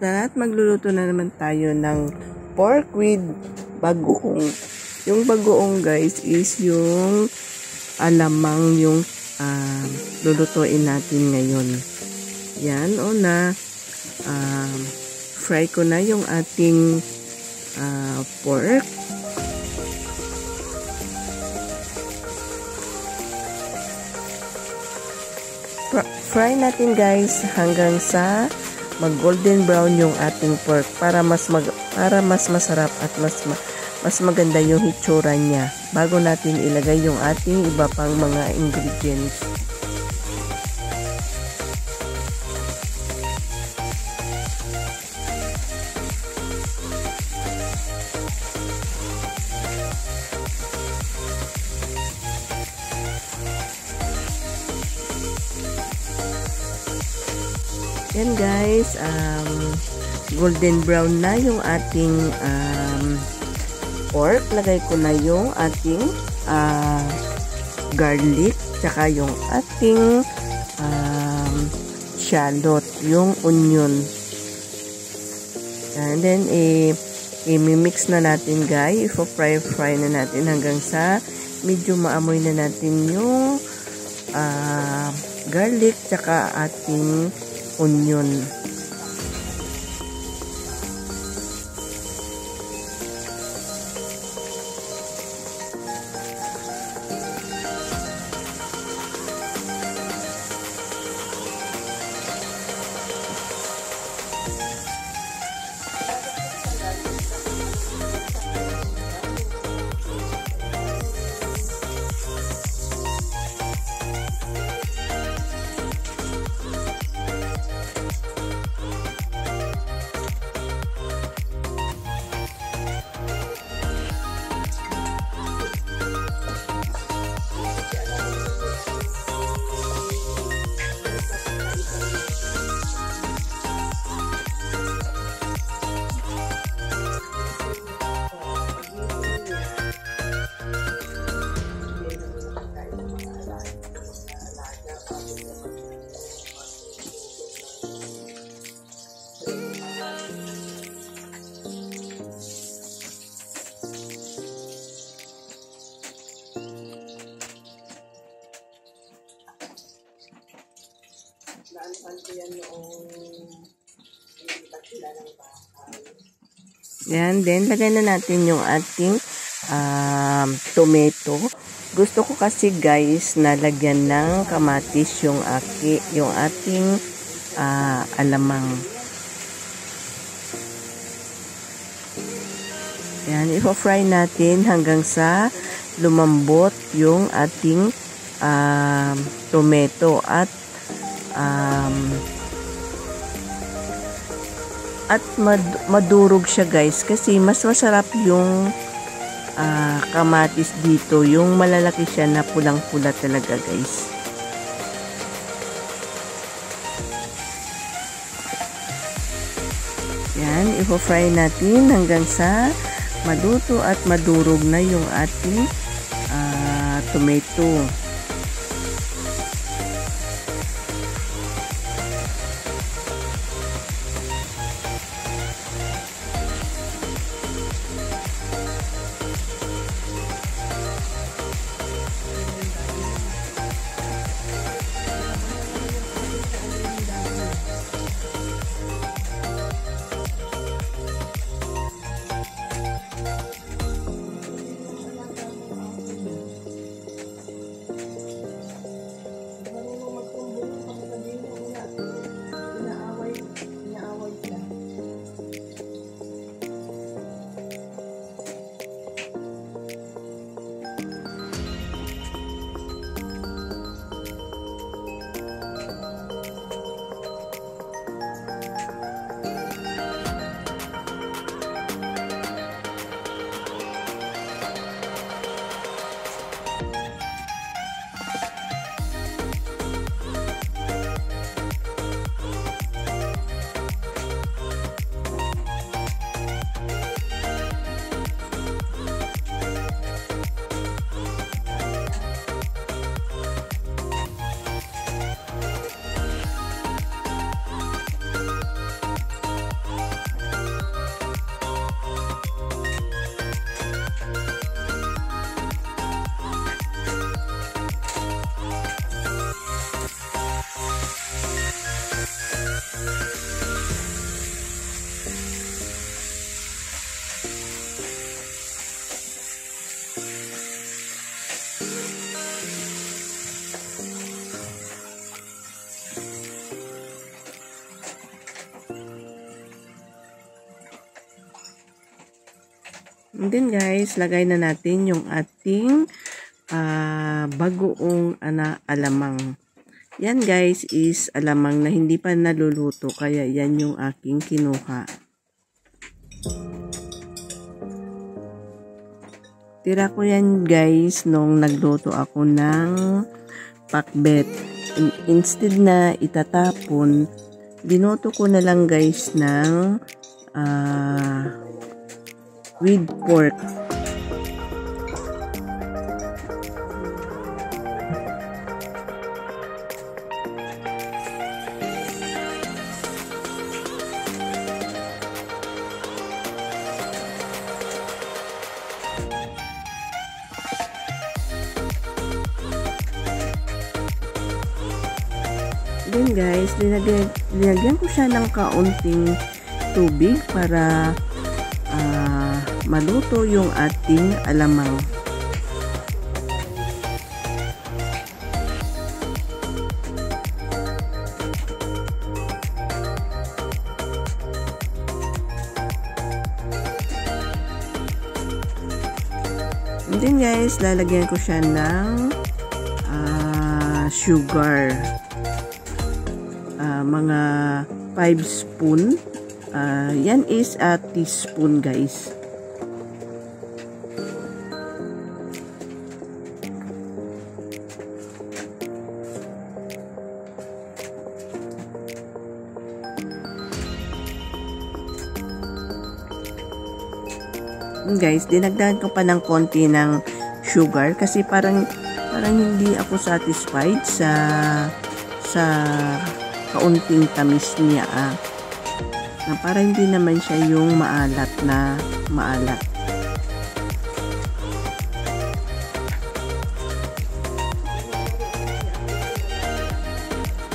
na at magluluto na naman tayo ng pork with bagoong. Yung bagoong guys is yung alamang yung lulutuin natin ngayon. Yan, fry ko na yung ating pork. Fry natin guys hanggang sa mag golden brown yung ating pork para mas masarap at mas maganda yung hitsura niya bago natin ilagay yung ating iba pang mga ingredients. Yan guys, golden brown na yung ating pork. Lagay ko na yung ating garlic, tsaka yung ating shallot, yung onion. And then, i-mix na natin guys. Fry na natin hanggang sa medyo maamoy na natin yung garlic, tsaka ating onion. Yan, then lagay na natin yung ating tomato. Gusto ko kasi guys na lagyan ng kamatis yung ating alamang. Yan, i-fry natin hanggang sa lumambot yung ating tomato at madurog siya guys kasi mas masarap yung kamatis dito, yung malalaki siya na pulang-pula talaga guys. Yan, i-fry natin hanggang sa maluto at madurog na yung ating tomato. And then guys, lagay na natin yung ating bagoong alamang. Yan guys is alamang na hindi pa naluluto, kaya yan yung aking kinuha. Tira ko yan guys nung nagluto ako ng pakbet. Instead na itatapon, binoto ko na lang guys ng with pork. Then guys, linagyan ko siya ng kaunting tubig para maluto yung ating alamang. And then guys, lalagyan ko siya ng sugar. Mga 5 spoon. Yan is a teaspoon guys. Guys, dinagdagan ko pa ng konti ng sugar kasi parang hindi ako satisfied sa kaunting tamis niya na para hindi naman siya yung maalat.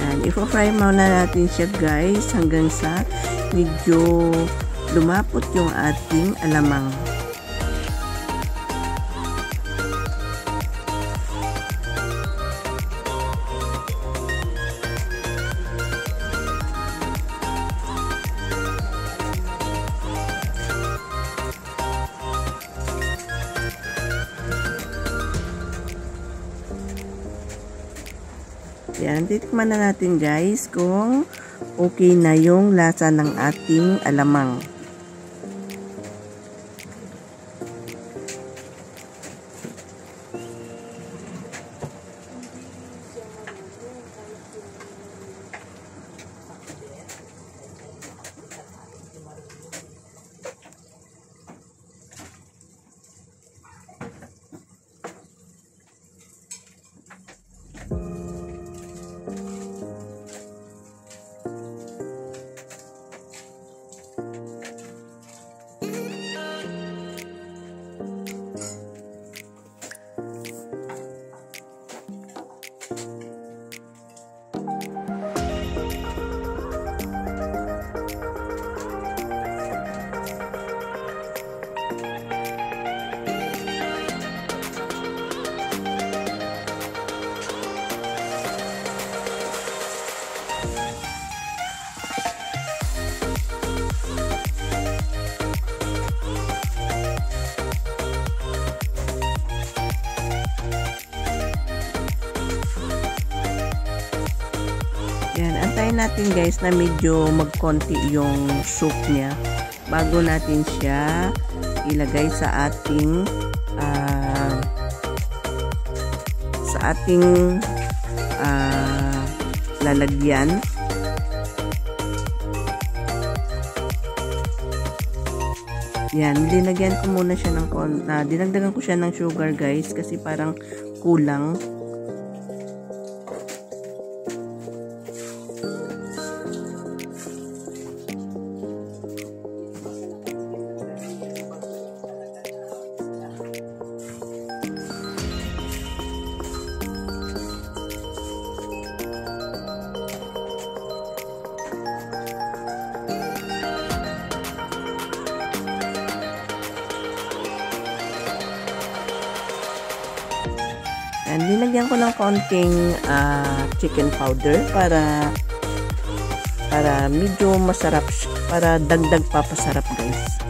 And ifo-fry muna natin siya guys hanggang sa medyo lumapot yung ating alamang. Yan, titikman na natin guys kung okay na yung lasa ng ating alamang. Yan, antayin natin guys na medyo magkonti yung soup niya bago natin siya ilagay sa ating lalagyan. Yan, dinagyan ko muna siya ng dinagdagan ko siya ng sugar guys kasi parang kulang. And linagyan ko ng konting chicken powder para medyo masarap, para dagdag papasarap guys.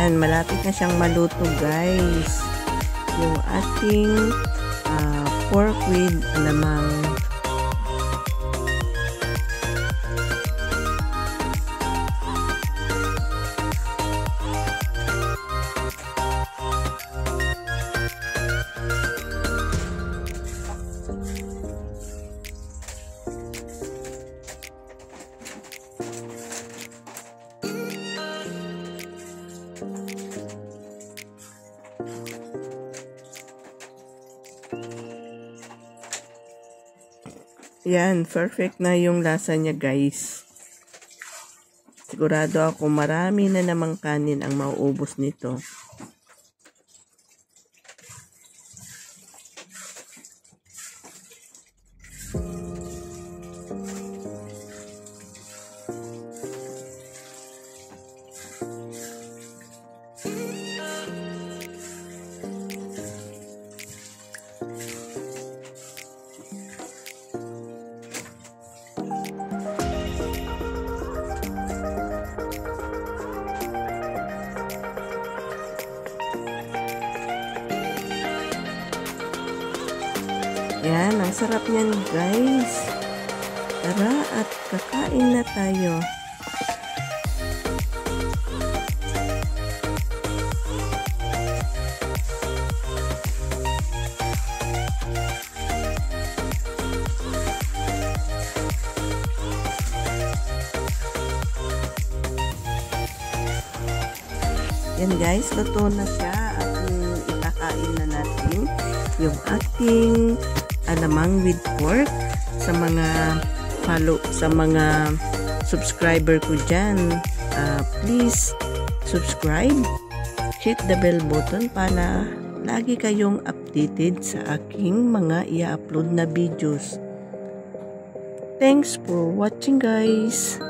Yan, malapit na siyang maluto guys. Yung ating pork with alamang. Yan, perfect na yung lasa niya guys. Sigurado ako marami na namang kanin ang mauubos nito. Yan, ang sarap niyan guys. Tara at kakain na tayo. Yan guys, luto na siya at itakain na natin yung ating alamang with pork sa mga subscriber ko dyan. Please subscribe, hit the bell button para lagi kayong updated sa aking mga i-upload na videos. Thanks for watching guys.